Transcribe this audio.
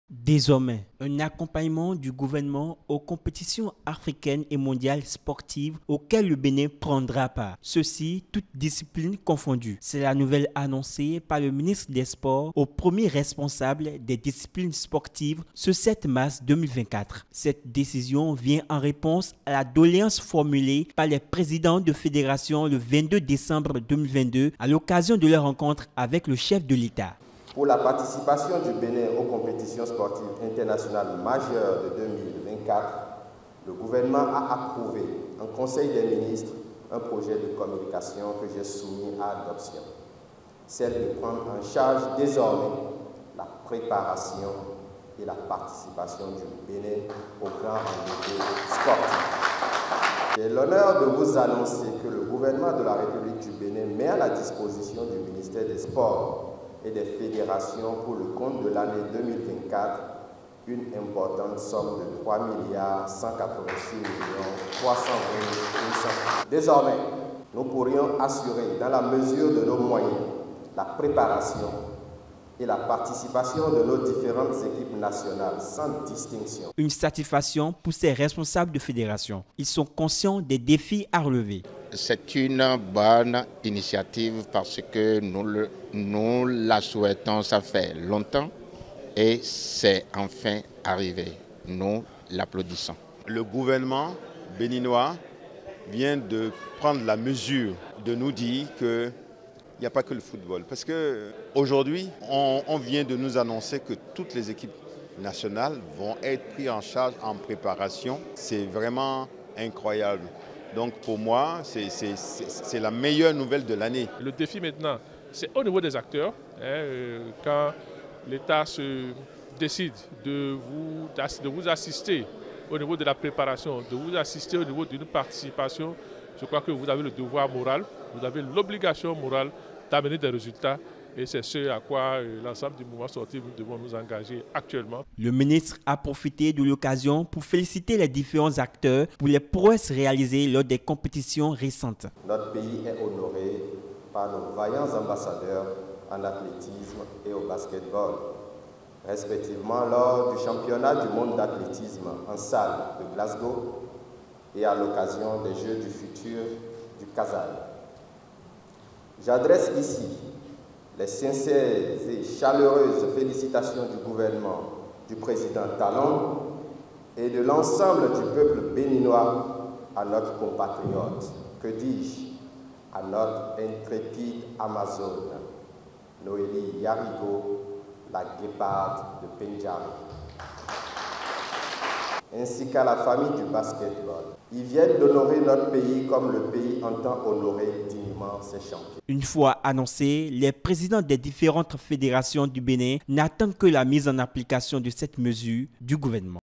Désormais, un accompagnement du gouvernement aux compétitions africaines et mondiales sportives auxquelles le Bénin prendra part. Ceci, toutes disciplines confondues. C'est la nouvelle annoncée par le ministre des Sports au premier responsable des disciplines sportives ce 7 mars 2024. Cette décision vient en réponse à la doléance formulée par les présidents de fédération le 22 décembre 2022 à l'occasion de leur rencontre avec le chef de l'État. Pour la participation du Bénin aux compétitions sportives internationales majeures de 2024, le gouvernement a approuvé en Conseil des ministres un projet de communication que j'ai soumis à adoption. Celle de prendre en charge désormais la préparation et la participation du Bénin au grand rendez-vous sportif. J'ai l'honneur de vous annoncer que le gouvernement de la République du Bénin met à la disposition du ministère des Sports et des fédérations pour le compte de l'année 2024 une importante somme de 3,186 320 000. Désormais, nous pourrions assurer, dans la mesure de nos moyens, la préparation et la participation de nos différentes équipes nationales sans distinction. Une satisfaction pour ces responsables de fédération. Ils sont conscients des défis à relever. C'est une bonne initiative parce que nous la souhaitons, ça fait longtemps et c'est enfin arrivé. Nous l'applaudissons. Le gouvernement béninois vient de prendre la mesure de nous dire qu'il n'y a pas que le football. Parce qu'aujourd'hui, on vient de nous annoncer que toutes les équipes nationales vont être prises en charge en préparation. C'est vraiment incroyable. Donc pour moi, c'est la meilleure nouvelle de l'année. Le défi maintenant, c'est au niveau des acteurs. Quand l'État se décide de vous assister au niveau de la préparation, de vous assister au niveau d'une participation, je crois que vous avez le devoir moral, vous avez l'obligation morale d'amener des résultats. Et c'est ce à quoi l'ensemble du mouvement sportif nous devons nous engager actuellement. Le ministre a profité de l'occasion pour féliciter les différents acteurs pour les prouesses réalisées lors des compétitions récentes. Notre pays est honoré par nos vaillants ambassadeurs en athlétisme et au basketball, respectivement lors du championnat du monde d'athlétisme en salle de Glasgow et à l'occasion des Jeux du futur du Kazan. J'adresse ici les sincères et chaleureuses félicitations du gouvernement, du président Talon et de l'ensemble du peuple béninois à notre compatriote, que dis-je, à notre intrépide Amazone, Noélie Yarigo, la guéparde de Pendjari, ainsi qu'à la famille du basketball. Ils viennent d'honorer notre pays comme le pays entend honorer dignement ses champions. Une fois annoncé, les présidents des différentes fédérations du Bénin n'attendent que la mise en application de cette mesure du gouvernement.